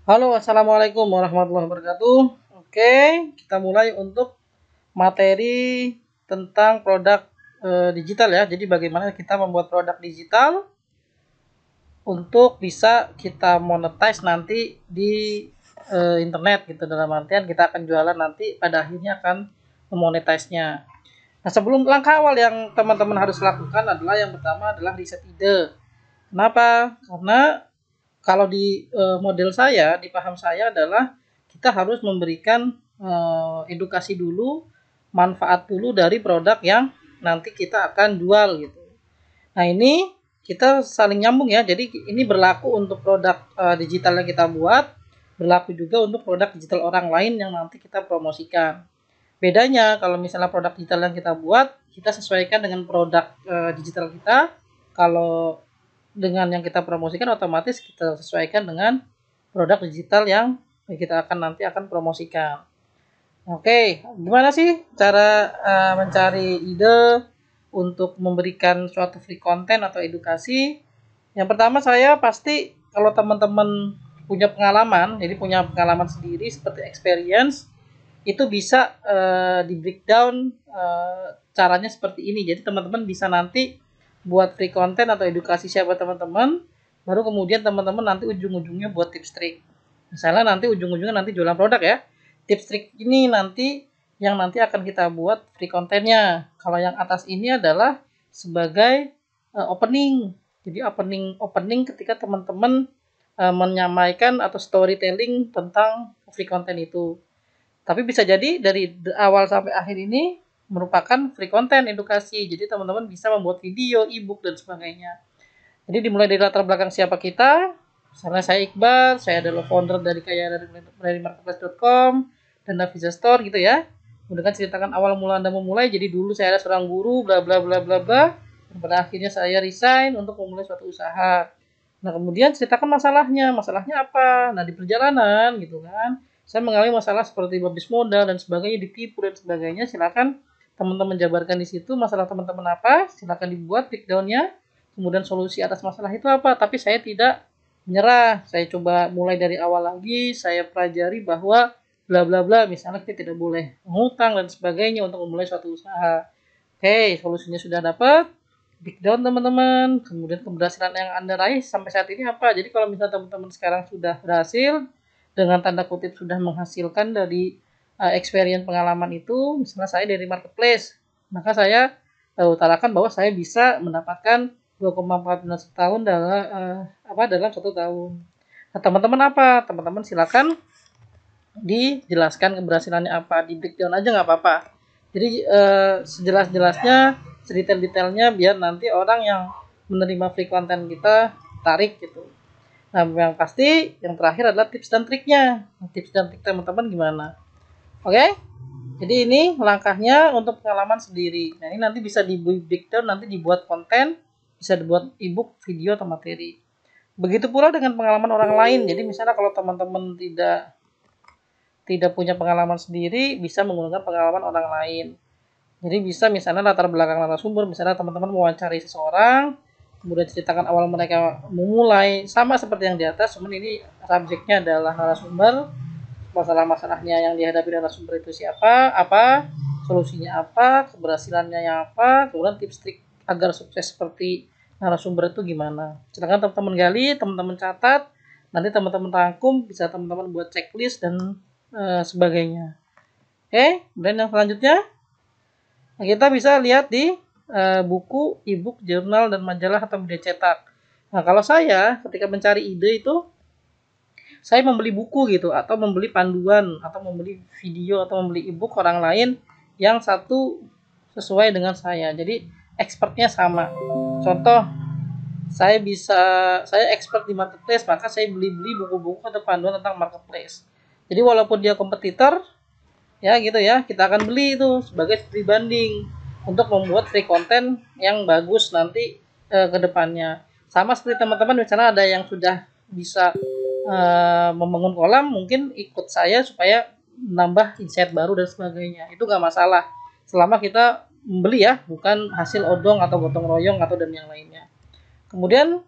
Halo, assalamualaikum warahmatullahi wabarakatuh. Oke, kita mulai untuk materi tentang produk digital ya. Jadi bagaimana kita membuat produk digital untuk bisa kita monetize nanti di internet gitu. Dalam artian kita akan jualan nanti pada akhirnya akan memonetize-nya. Nah, sebelum langkah awal yang teman-teman harus lakukan adalah yang pertama adalah riset ide. Kenapa? Karena kalau di model saya, di paham saya adalah kita harus memberikan edukasi dulu, manfaat dulu dari produk yang nanti kita akan jual gitu. Nah, ini kita saling nyambung ya. Jadi ini berlaku untuk produk digital yang kita buat, berlaku juga untuk produk digital orang lain yang nanti kita promosikan. Bedanya kalau misalnya produk digital yang kita buat, kita sesuaikan dengan produk digital kita. Kalau dengan yang kita promosikan otomatis kita sesuaikan dengan produk digital yang kita akan promosikan. Oke, gimana sih cara mencari ide untuk memberikan suatu free content atau edukasi? Yang pertama saya pasti kalau teman-teman punya pengalaman, jadi punya pengalaman sendiri seperti experience, itu bisa di breakdown caranya seperti ini. Jadi teman-teman bisa nanti buat free content atau edukasi siapa teman-teman, baru kemudian teman-teman nanti ujung-ujungnya buat tips trik. Misalnya nanti ujung-ujungnya nanti jualan produk ya. Tips trik ini nanti yang nanti akan kita buat free content-nya. Kalau yang atas ini adalah sebagai opening. Jadi opening ketika teman-teman menyampaikan atau storytelling tentang free content itu. Tapi bisa jadi dari awal sampai akhir ini merupakan free content edukasi. Jadi teman-teman bisa membuat video, e-book dan sebagainya. Jadi dimulai dari latar belakang siapa kita. Misalnya saya Iqbal, saya adalah founder dari dari marketplace.com dan Navisa Store gitu ya. Kemudian ceritakan awal mula Anda memulai. Jadi dulu saya adalah seorang guru, bla bla bla bla bla. Dan pada akhirnya saya resign untuk memulai suatu usaha. Nah, kemudian ceritakan masalahnya. Masalahnya apa? Nah, di perjalanan gitu kan. Saya mengalami masalah seperti habis modal dan sebagainya, ditipu dan sebagainya. Silakan teman-teman jabarkan di situ masalah teman-teman apa. Silakan dibuat breakdown-nya. Kemudian solusi atas masalah itu apa? Tapi saya tidak menyerah. Saya coba mulai dari awal lagi. Saya pelajari bahwa bla bla bla. Misalnya kita tidak boleh mengutang dan sebagainya untuk memulai suatu usaha. Oke, solusinya sudah dapat. Breakdown teman-teman. Kemudian keberhasilan yang Anda raih sampai saat ini apa? Jadi kalau misalnya teman-teman sekarang sudah berhasil dengan tanda kutip sudah menghasilkan dari experience pengalaman itu, misalnya saya dari marketplace, maka saya utarakan bahwa saya bisa mendapatkan 2,14 tahun dalam 1 tahun. Nah, teman-teman apa? Teman-teman silakan dijelaskan keberhasilannya apa, di breakdown aja nggak apa-apa. Jadi sejelas-jelasnya, sedetail-detailnya biar nanti orang yang menerima free content kita tarik gitu. Nah, yang pasti yang terakhir adalah tips dan triknya. Tips dan trik teman-teman gimana? Oke? Jadi ini langkahnya untuk pengalaman sendiri. Nah, ini nanti bisa di breakdown, nanti dibuat konten, bisa dibuat ebook, video atau materi. Begitu pula dengan pengalaman orang lain. Jadi misalnya kalau teman-teman tidak punya pengalaman sendiri, bisa menggunakan pengalaman orang lain. Jadi bisa misalnya latar belakang narasumber, misalnya teman-teman mewawancari seseorang, kemudian ceritakan awal mereka memulai, sama seperti yang di atas, cuman ini subjeknya adalah narasumber, masalah-masalahnya yang dihadapi narasumber itu siapa, apa, solusinya apa, keberhasilannya yang apa, kemudian tips trik agar sukses seperti narasumber itu gimana. Silakan teman-teman gali, teman-teman catat, nanti teman-teman rangkum, bisa teman-teman buat checklist dan sebagainya. Oke, kemudian yang selanjutnya kita bisa lihat di buku, e-book, jurnal, dan majalah atau media cetak. Nah, kalau saya ketika mencari ide itu, saya membeli buku gitu, atau membeli panduan, atau membeli video, atau membeli e-book orang lain yang satu sesuai dengan saya. Jadi, expertnya sama. Contoh, saya expert di marketplace, maka saya beli-beli buku-buku atau panduan tentang marketplace. Jadi, walaupun dia kompetitor, ya gitu ya, kita akan beli itu sebagai studi banding untuk membuat free content yang bagus nanti ke depannya. Sama seperti teman-teman misalnya ada yang sudah bisa membangun kolam, mungkin ikut saya supaya menambah insight baru dan sebagainya. Itu nggak masalah selama kita membeli ya, bukan hasil odong atau gotong royong atau dan yang lainnya. Kemudian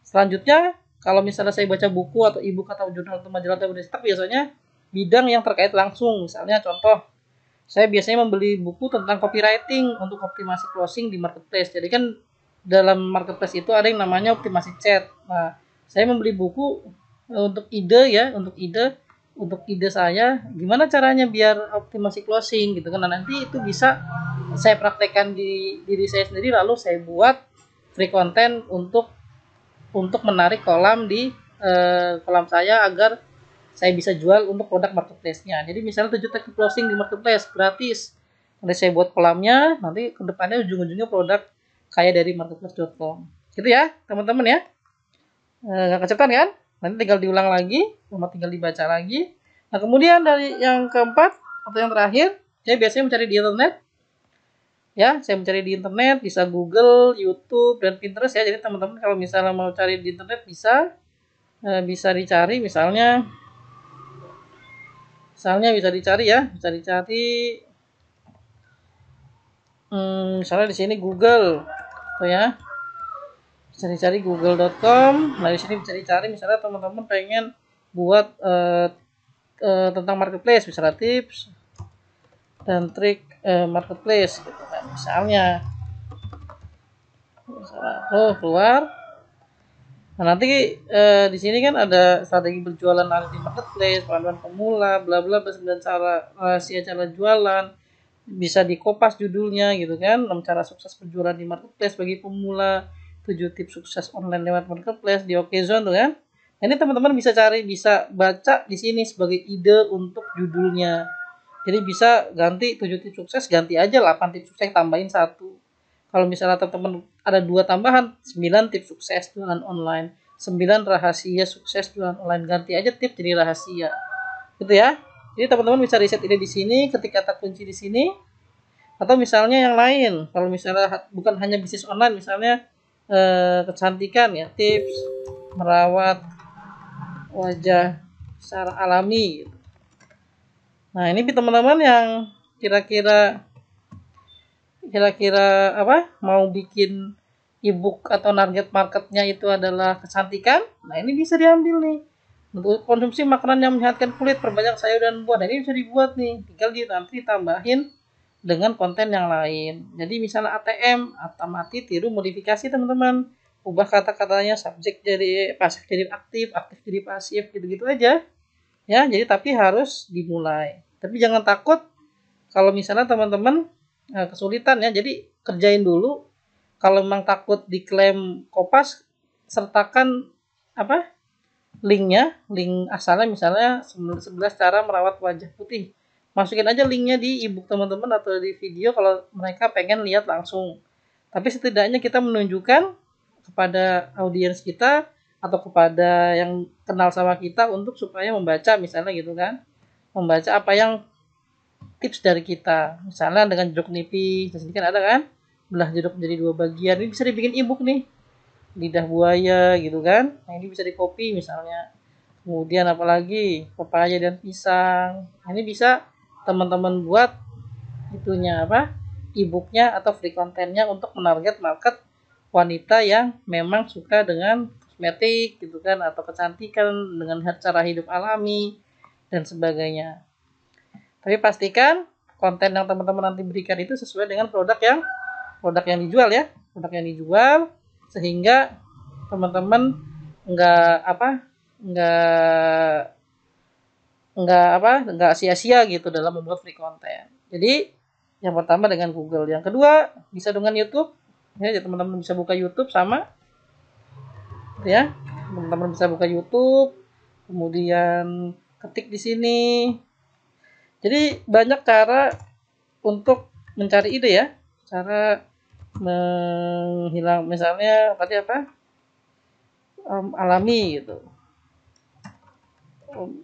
selanjutnya Kalau misalnya saya baca buku atau e-book atau jurnal atau majalah atau cetak, biasanya bidang yang terkait langsung. Misalnya contoh, saya biasanya membeli buku tentang copywriting untuk optimasi closing di marketplace. Jadi kan dalam marketplace itu ada yang namanya optimasi chat. Nah, saya membeli buku untuk ide ya, untuk ide saya gimana caranya biar optimasi closing gitu kan. Nah, nanti itu bisa saya praktekkan di diri saya sendiri, lalu saya buat free content untuk menarik kolam di kolam saya agar saya bisa jual untuk produk marketplace-nya. Jadi misalnya 7 teknik closing di marketplace gratis. Nanti saya buat kolamnya, nanti kedepannya ujung-ujungnya produk kayak dari marketplace.com. Gitu ya, teman-teman ya. Nggak kecepatan kan? Nanti tinggal diulang lagi, sama tinggal dibaca lagi. Nah, kemudian dari yang keempat atau yang terakhir, saya biasanya mencari di internet. Ya, saya mencari di internet, bisa Google, YouTube, dan Pinterest ya. Jadi teman-teman kalau misalnya mau cari di internet bisa dicari misalnya bisa dicari ya, misalnya di sini Google, tuh ya, bisa dicari google.com. Nah, di sini bisa dicari misalnya teman-teman pengen buat tentang marketplace, misalnya tips dan trik marketplace gitu kan. Misalnya keluar. Nah, nanti di sini kan ada strategi berjualan di marketplace, panduan pemula, bla bla, 9 cara rahasia cara jualan. Bisa dikopas judulnya gitu kan, 6 cara sukses berjualan di marketplace bagi pemula, 7 tips sukses online lewat marketplace di Okezone tuh kan. Nah, ini teman-teman bisa baca di sini sebagai ide untuk judulnya. Jadi bisa ganti 7 tips sukses, ganti aja 8 tips sukses, tambahin 1. Kalau misalnya teman-teman ada 2 tambahan, 9 tips sukses jualan online, 9 rahasia sukses jualan online, ganti aja tips jadi rahasia. Gitu ya. Jadi teman-teman bisa riset ide di sini, ketik kata kunci di sini, atau misalnya yang lain. Kalau misalnya bukan hanya bisnis online, misalnya kecantikan ya, tips merawat wajah secara alami. Gitu. Nah, ini teman-teman yang kira-kira apa mau bikin ebook atau target marketnya itu adalah kecantikan. Nah, ini bisa diambil nih. Untuk konsumsi makanan yang menyehatkan kulit, perbanyak sayur dan buah. Nah, ini bisa dibuat nih. Tinggal nanti tambahin dengan konten yang lain. Jadi misalnya ATM, amati, tiru, modifikasi teman-teman. Ubah kata-katanya, subjek jadi pasif jadi aktif, aktif jadi pasif, gitu-gitu aja. Ya, jadi tapi harus dimulai. Tapi jangan takut kalau misalnya teman-teman kesulitan ya. Jadi kerjain dulu. Kalau memang takut diklaim kopas, sertakan link asalnya misalnya 11 cara merawat wajah putih. Masukin aja linknya di ebook teman-teman atau di video kalau mereka pengen lihat langsung. Tapi setidaknya kita menunjukkan kepada audiens kita atau kepada yang kenal sama kita untuk supaya membaca misalnya gitu kan. Membaca apa yang tips dari kita. Misalnya dengan jeruk nipis, di sini kan ada kan? Belah jeruk menjadi 2 bagian. Ini bisa dibikin ebook nih. Lidah buaya gitu kan. Nah, ini bisa di copy misalnya. Kemudian apalagi pepaya dan pisang. Nah, ini bisa teman-teman buat itunya e-booknya atau free content-nya untuk menarget market wanita yang memang suka dengan kosmetik gitu kan, atau kecantikan dengan cara hidup alami dan sebagainya. Tapi pastikan konten yang teman-teman nanti berikan itu sesuai dengan produk yang dijual ya, produk yang dijual, sehingga teman-teman nggak sia-sia gitu dalam membuat free content. Jadi yang pertama dengan Google, yang kedua bisa dengan YouTube ya, teman-teman bisa buka YouTube sama ya, teman-teman bisa buka YouTube, kemudian ketik di sini. Jadi banyak cara untuk mencari ide ya, cara menghilang misalnya tadi alami gitu,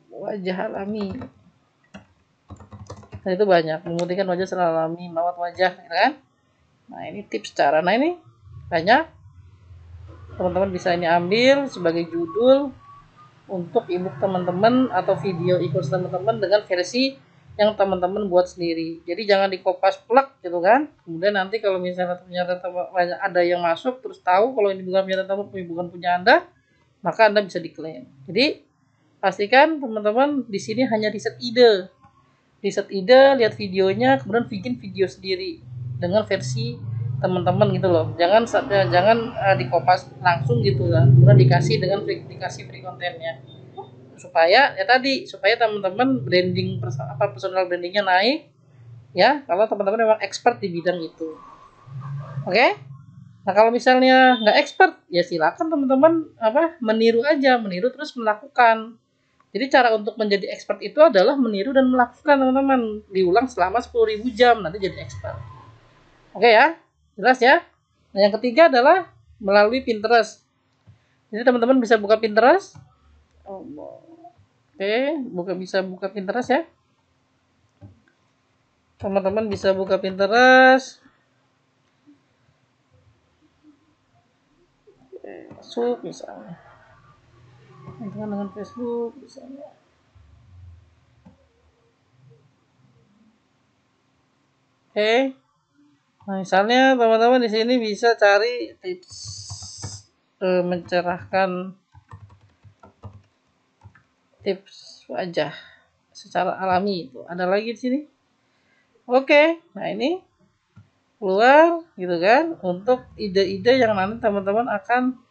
wajah alami. Nah, itu banyak memutihkan wajah secara alami, merawat wajah kan. Nah, ini tips cara. Nah, ini banyak teman-teman bisa ini ambil sebagai judul untuk ebook teman-teman atau video e-course teman-teman dengan versi yang teman-teman buat sendiri. Jadi jangan dikopas plek gitu kan. Kemudian nanti kalau misalnya ternyata ada yang masuk terus tahu kalau ini bukan punya Anda, maka Anda bisa diklaim. Jadi pastikan teman-teman di sini hanya riset ide, lihat videonya, kemudian bikin video sendiri dengan versi teman-teman gitu loh. Jangan dikopas langsung gitu kan, kemudian dikasih free kontennya, supaya teman-teman personal brandingnya naik ya, kalau teman-teman memang expert di bidang itu. Oke. Nah, kalau misalnya nggak expert, ya silakan teman-teman meniru terus melakukan. Jadi cara untuk menjadi expert itu adalah meniru dan melakukan, teman-teman. Diulang selama 10.000 jam, nanti jadi expert. Oke ya, jelas ya. Nah, yang ketiga adalah melalui Pinterest. Jadi teman-teman bisa buka Pinterest. Bisa buka Pinterest ya. Teman-teman bisa buka Pinterest. Facebook misalnya, dengan Facebook misalnya. Nah misalnya teman-teman di sini bisa cari tips mencerahkan tips wajah secara alami, itu ada lagi di sini. Nah ini keluar gitu kan, untuk ide-ide yang nanti teman-teman akan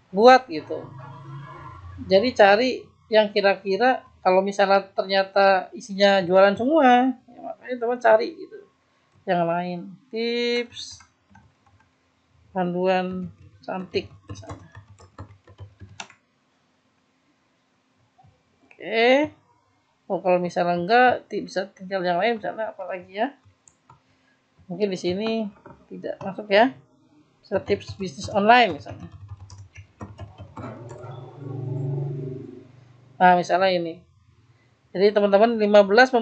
buat gitu. Jadi cari yang kira-kira, kalau misalnya ternyata isinya jualan semua, ya makanya teman cari gitu yang lain, tips panduan cantik misalnya. Kalau misalnya enggak, bisa tinggal yang lain misalnya apalagi ya, mungkin di sini tidak masuk ya, tips bisnis online misalnya. Nah misalnya ini, jadi teman-teman 15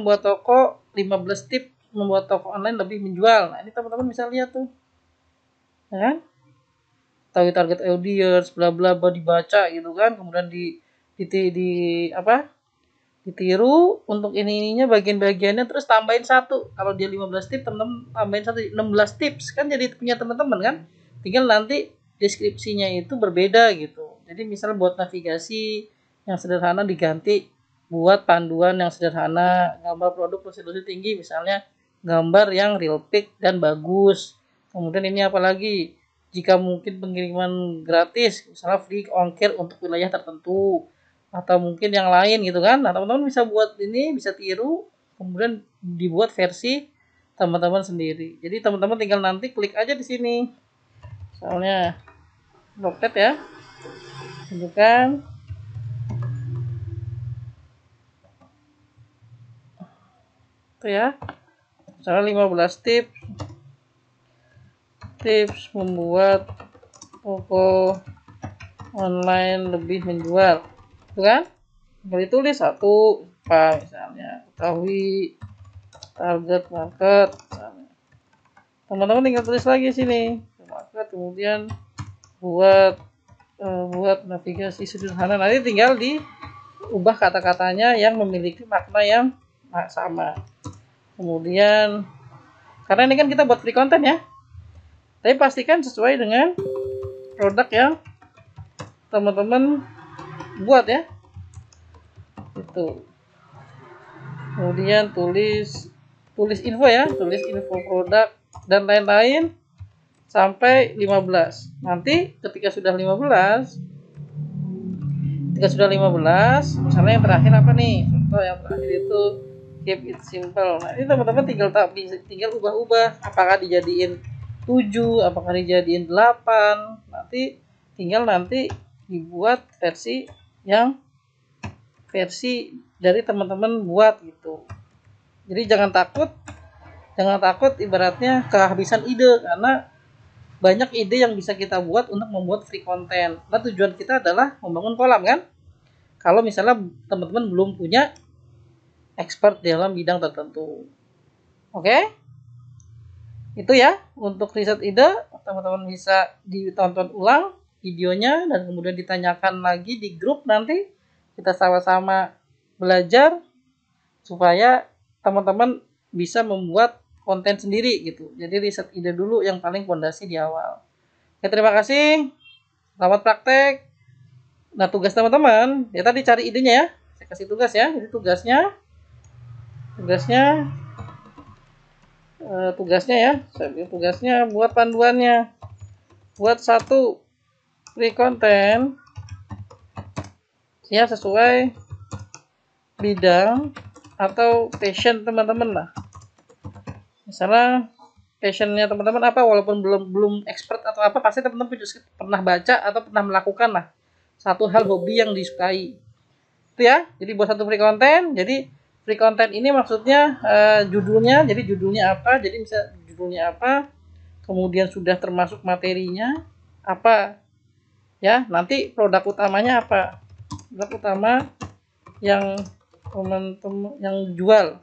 tips membuat toko online lebih menjual. Nah ini teman-teman bisa lihat tuh, ya kan, tahu target audience, bla bla bla, dibaca gitu kan, kemudian ditiru untuk ininya bagian-bagiannya, terus tambahin satu. Kalau dia 15 tips, teman-teman tambahin satu, 16 tips kan, jadi punya teman-teman kan. Tinggal nanti deskripsinya itu berbeda gitu. Jadi misalnya buat navigasi yang sederhana diganti buat panduan yang sederhana, gambar produk resolusi tinggi misalnya gambar yang real pic dan bagus. Kemudian ini apalagi, jika mungkin pengiriman gratis, misalnya free ongkir untuk wilayah tertentu, atau mungkin yang lain gitu kan. Nah teman-teman bisa buat ini, bisa tiru, kemudian dibuat versi teman-teman sendiri. Jadi teman-teman tinggal nanti klik aja di sini, soalnya Blogcat ya, tunjukkan itu ya, misalnya 15 tips membuat toko online lebih menjual, itu kan. Tinggal ditulis satu apa misalnya, ketahui target market misalnya. Teman-teman tinggal tulis lagi sini market, kemudian buat navigasi sederhana. Nanti tinggal diubah kata-katanya yang memiliki makna yang sama. Kemudian karena ini kan kita buat free content ya, tapi pastikan sesuai dengan produk yang teman-teman buat ya. Itu. Kemudian tulis info ya, tulis info produk dan lain-lain sampai 15. Nanti ketika sudah 15, misalnya yang terakhir apa nih? Contoh yang terakhir itu keep it simple. Nah, ini teman-teman tinggal ubah-ubah, apakah dijadiin 7, apakah dijadiin 8. Nanti dibuat versi dari teman-teman buat gitu. Jadi jangan takut ibaratnya kehabisan ide, karena banyak ide yang bisa kita buat untuk membuat free content. Nah tujuan kita adalah membangun kolam kan. Kalau misalnya teman-teman belum punya expert dalam bidang tertentu. Oke? Itu ya untuk riset ide, teman-teman bisa ditonton ulang videonya dan kemudian ditanyakan lagi di grup, nanti kita sama-sama belajar supaya teman-teman bisa membuat konten sendiri gitu. Jadi riset ide dulu yang paling fondasi di awal. Oke, terima kasih. Selamat praktek. Nah, tugas teman-teman, ya tadi cari idenya ya. Saya kasih tugas ya. Jadi tugasnya tugasnya ya. Saya bilang tugasnya buat panduannya. Buat satu free content ya sesuai bidang atau passion teman-teman lah. Misalnya passionnya teman-teman apa, walaupun belum expert atau apa, pasti teman-teman pernah baca atau pernah melakukan lah satu hal hobi yang disukai itu ya. Jadi buat satu free content, jadi free content ini maksudnya judulnya, jadi judulnya apa, jadi bisa judulnya apa, kemudian sudah termasuk materinya apa ya, nanti produk utamanya apa, produk utama yang teman-teman yang jual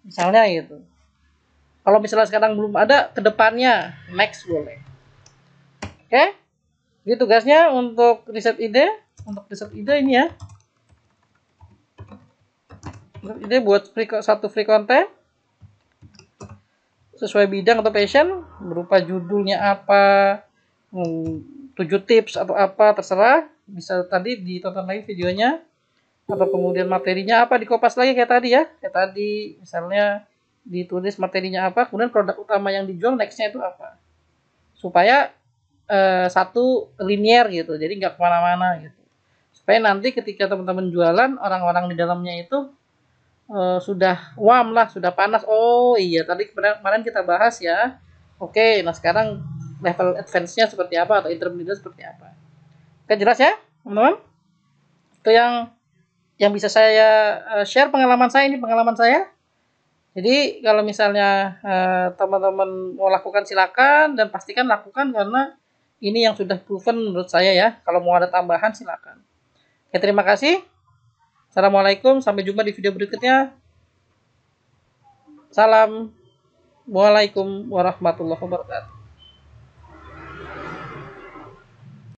misalnya gitu. Kalau misalnya sekarang belum ada, kedepannya next boleh. Oke, jadi tugasnya untuk riset ide, ini ya. Ide buat satu free content sesuai bidang atau passion, berupa judulnya apa, 7 tips atau apa, terserah. Bisa tadi ditonton lagi videonya, atau kemudian materinya apa dikopas lagi kayak tadi ya. Kayak tadi misalnya ditulis materinya apa, kemudian produk utama yang dijual nextnya itu apa, supaya satu linear gitu, jadi nggak kemana-mana gitu, supaya nanti ketika teman-teman jualan, orang-orang di dalamnya itu sudah warm lah, sudah panas. Oh iya, tadi kemarin kita bahas ya. Oke, nah sekarang level advance-nya seperti apa atau intermediate seperti apa. Oke, jelas ya teman-teman. Itu yang bisa saya share, pengalaman saya, ini pengalaman saya. Jadi kalau misalnya teman-teman mau lakukan, silakan, dan pastikan lakukan karena ini yang sudah proven menurut saya ya. Kalau mau ada tambahan silakan. Oke, terima kasih. Assalamualaikum, sampai jumpa di video berikutnya. Salam. Waalaikumsalam warahmatullahi wabarakatuh.